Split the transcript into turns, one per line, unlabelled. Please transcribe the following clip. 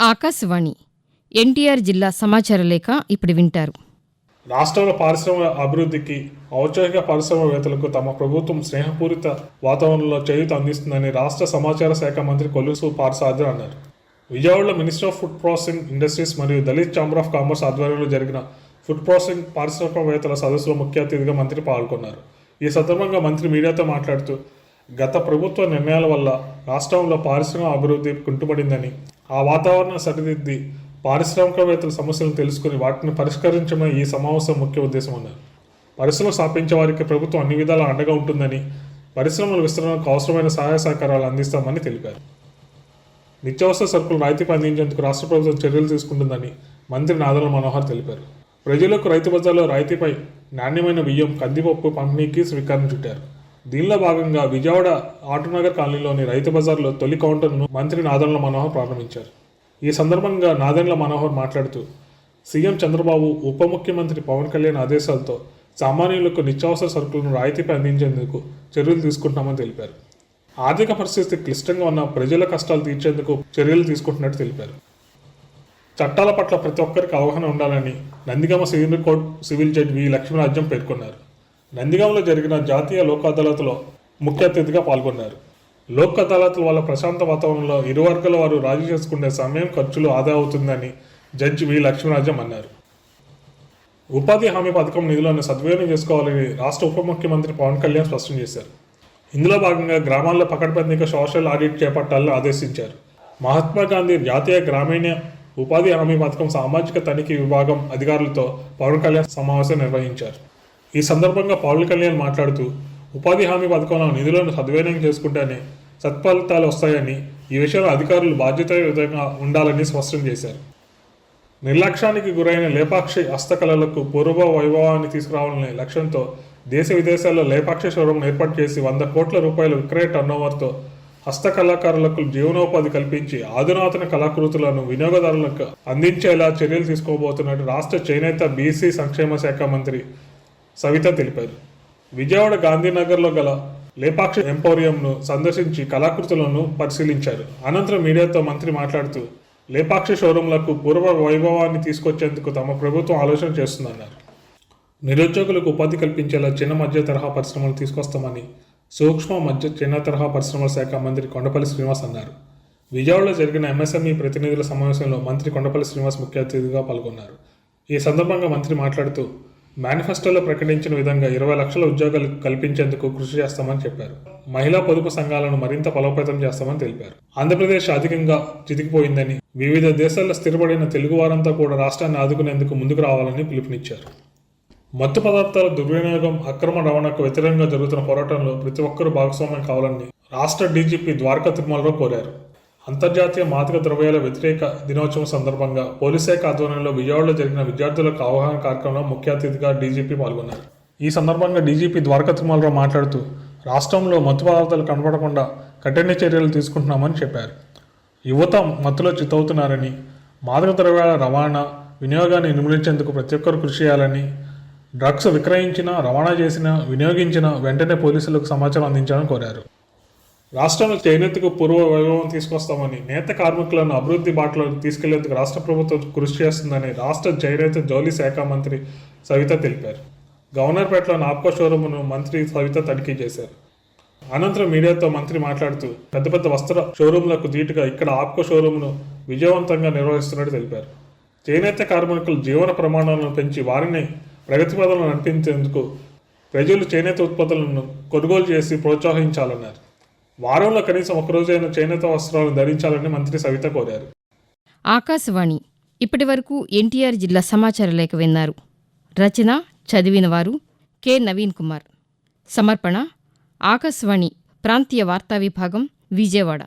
ఆకాశవాణి ఎన్టీఆర్ జిల్లా సమాచార లేఖ ఇప్పుడు వింటారు.
రాష్ట్రంలో పారిశ్రామిక అభివృద్ధికి ఔత్సాహిక పరిశ్రమవేత్తలకు తమ ప్రభుత్వం స్నేహపూరిత వాతావరణంలో చేయూత అందిస్తుందని రాష్ట్ర సమాచార శాఖ మంత్రి కొలుసు పార్సారథి అన్నారు. విజయవాడలో minister of food processing industries మరియు దళిత్ ఛాంబర్ ఆఫ్ కామర్స్ ఆధ్వర్యంలో జరిగిన ఫుడ్ ప్రాసెసింగ్ పారిశ్రామికవేత్తల సదస్సులో ముఖ్య అతిథిగా మంత్రి పాల్గొన్నారు. ఈ సందర్భంగా మంత్రి మీడియాతో మాట్లాడుతూ గత ప్రభుత్వ నిర్ణయాల వల్ల రాష్ట్రంలో పారిశ్రామిక అభివృద్ధి కుంటుపడిందని, ఆ వాతావరణం సరిదిద్ది పారిశ్రామికవేత్తల సమస్యలను తెలుసుకుని వాటిని పరిష్కరించడమే ఈ సమావేశం ముఖ్య ఉద్దేశం అన్నారు. పరిశ్రమలు స్థాపించే వారికి ప్రభుత్వం అన్ని విధాలా అండగా ఉంటుందని, పరిశ్రమల విస్తరణకు అవసరమైన సహాయ సహకారాలు అందిస్తామని తెలిపారు. నిత్యావసర సరుకులు రాయితీపై అందించేందుకు రాష్ట్ర ప్రభుత్వం చర్యలు తీసుకుంటుందని మంత్రి నాదెండ్ల మనోహర్ తెలిపారు. ప్రజలకు రైతు బజార్లో రాయితీపై నాణ్యమైన బియ్యం, కందిపప్పు పంపిణీకి శ్రీకారం చుట్టారు. దీనిలో భాగంగా విజయవాడ ఆటోనగర్ కాలనీలోని రైతు బజార్లో తొలి కౌంటర్ను మంత్రి నాదెండ్ల మనోహర్ ప్రారంభించారు. ఈ సందర్భంగా నాదెండ్ల మనోహర్ మాట్లాడుతూ సీఎం చంద్రబాబు, ఉప ముఖ్యమంత్రి పవన్ కళ్యాణ్ ఆదేశాలతో సామాన్యులకు నిత్యావసర సరుకులను రాయితీపై అందించేందుకు చర్యలు తీసుకుంటున్నామని తెలిపారు. ఆర్థిక పరిస్థితి క్లిష్టంగా ఉన్న ప్రజల కష్టాలు తీర్చేందుకు చర్యలు తీసుకుంటున్నట్టు తెలిపారు. చట్టాల పట్ల ప్రతి ఒక్కరికి అవగాహన ఉండాలని Nandigama senior court civil judge V Lakshmirajyam పేర్కొన్నారు. నందిగామలో జరిగిన జాతీయ లోక్ అదాలత్లో ముఖ్య అతిథిగా పాల్గొన్నారు. లోక్ అదాలత్ల వల్ల ప్రశాంత వాతావరణంలో ఇరు వర్గాల వారు రాజీ చేసుకునే సమయం, ఖర్చులు ఆదా అవుతుందని జడ్జి వి లక్ష్మీరాజ్యం అన్నారు. ఉపాధి హామీ పథకం నిధులను సద్వినియోగం చేసుకోవాలని రాష్ట్ర ఉప ముఖ్యమంత్రి పవన్ కళ్యాణ్ స్పష్టం చేశారు. ఇందులో భాగంగా గ్రామాల్లో పకడ్బందీగా సోషల్ ఆడిట్ చేపట్టాలని ఆదేశించారు. మహాత్మా గాంధీ జాతీయ గ్రామీణ ఉపాధి హామీ పథకం సామాజిక తనిఖీ విభాగం అధికారులతో పవన్ కళ్యాణ్ సమావేశం నిర్వహించారు. ఈ సందర్భంగా పవన్ కళ్యాణ్ మాట్లాడుతూ ఉపాధి హామీ పథకంలో నిధులను సద్వినియోగం చేసుకుంటేనే సత్ఫలితాలు వస్తాయని, ఈ విషయంలో అధికారులు బాధ్యతాయుతంగా ఉండాలని స్పష్టం చేశారు. నిర్లక్ష్యానికి గురైన లేపాక్షి హస్తకళలకు పూర్వ వైభవాన్ని తీసుకురావాలనే లక్ష్యంతో దేశ విదేశాల్లో లేపాక్షి షోరూం ఏర్పాటు చేసి 100 కోట్ల రూపాయల విక్రయ టర్నోవర్తో హస్తకళాకారులకు జీవనోపాధి కల్పించి అధునాతన కళాకృతులను వినియోగదారులకు అందించేలా చర్యలు తీసుకోబోతున్నట్టు రాష్ట్ర చేనేత బీసీ సంక్షేమ శాఖ మంత్రి సవిత తెలిపారు. విజయవాడ గాంధీనగర్లో గల లేపాక్షి ఎంపోరియంను సందర్శించి కళాకృతులను పరిశీలించారు. అనంతరం మీడియాతో మంత్రి మాట్లాడుతూ లేపాక్షి షోరూంలకు పూర్వ వైభవాన్ని తీసుకొచ్చేందుకు తమ ప్రభుత్వం ఆలోచన చేస్తుందన్నారు. నిరుద్యోగులకు ఉపాధి కల్పించేలా చిన్న మధ్య తరహా పరిశ్రమలు తీసుకొస్తామని సూక్ష్మ మధ్య చిన్న తరహా పరిశ్రమల శాఖ మంత్రి కొండపల్లి శ్రీనివాస్ అన్నారు. విజయవాడలో జరిగిన ఎంఎస్ఎంఈ ప్రతినిధుల సమావేశంలో మంత్రి కొండపల్లి శ్రీనివాస్ ముఖ్య అతిథిగా పాల్గొన్నారు. ఈ సందర్భంగా మంత్రి మాట్లాడుతూ మేనిఫెస్టోలో ప్రకటించిన విధంగా 20 లక్షల ఉద్యోగాలు కల్పించేందుకు కృషి చేస్తామని చెప్పారు. మహిళా పొదుపు సంఘాలను మరింత బలోపేతం చేస్తామని తెలిపారు. ఆంధ్రప్రదేశ్ ఆర్థికంగా చితికిపోయిందని, వివిధ దేశాల్లో స్థిరపడిన తెలుగు వారంతా కూడా రాష్ట్రాన్ని ఆదుకునేందుకు ముందుకు రావాలని పిలుపునిచ్చారు. మత్తు పదార్థాల దుర్వినియోగం, అక్రమ రవాణాకు వ్యతిరేకంగా జరుగుతున్న పోరాటంలో ప్రతి ఒక్కరూ భాగస్వామ్యం కావాలని రాష్ట్ర డీజీపీ ద్వారకా తిరుమలరావు కోరారు. అంతర్జాతీయ మాదక ద్రవ్యాల వ్యతిరేక దినోత్సవం సందర్భంగా పోలీస్ శాఖ ఆధ్వర్యంలో విజయవాడలో జరిగిన విద్యార్థులకు అవగాహన కార్యక్రమంలో ముఖ్య అతిథిగా డీజీపీ పాల్గొన్నారు. ఈ సందర్భంగా డీజీపీ ద్వారకా తిరుమలరావు మాట్లాడుతూ రాష్ట్రంలో మత్తు పదార్థాలు కనబడకుండా కఠిన చర్యలు తీసుకుంటున్నామని చెప్పారు. యువత మత్తులో చిత్తవుతున్నారని, మాదక ద్రవ్యాల రవాణా, వినియోగాన్ని నిర్మూలించేందుకు ప్రతి ఒక్కరు కృషి చేయాలని, డ్రగ్స్ విక్రయించిన, రవాణా చేసిన, వినియోగించిన వెంటనే పోలీసులకు సమాచారం అందించాలని కోరారు. రాష్ట్రంలో చేనేతకు పూర్వ వైభవం తీసుకొస్తామని, నేత కార్మికులను అభివృద్ధి బాటలో తీసుకెళ్లేందుకు రాష్ట్ర ప్రభుత్వం కృషి చేస్తుందని రాష్ట్ర చేనేత జౌళి శాఖ మంత్రి సవిత తెలిపారు. గవర్నర్పేటలోని ఆప్కో షోరూంను మంత్రి సవిత తనిఖీ చేశారు. అనంతరం మీడియాతో మంత్రి మాట్లాడుతూ పెద్ద పెద్ద వస్త్ర షోరూంలకు ధీటుగా ఇక్కడ ఆప్కో షోరూంను విజయవంతంగా నిర్వహిస్తున్నట్టు తెలిపారు. చేనేత కార్మికుల జీవన ప్రమాణాలను పెంచి వారిని ప్రగతి పదంలో నడిపించేందుకు ప్రజలు చేనేత ఉత్పత్తులను కొనుగోలు చేసి ప్రోత్సహించాలన్నారు. వారంలో కనీసం ఒకరోజైనా చేనేత వస్త్రాలను ధరించాలని మంత్రి సవిత కోరారు.
ఆకాశవాణి ఇప్పటి వరకు ఎన్టీఆర్ జిల్లా సమాచార లేఖ విన్నారు. రచన చదివిన వారు కె నవీన్ కుమార్. సమర్పణ ఆకాశవాణి ప్రాంతీయ వార్తా విభాగం, విజయవాడ.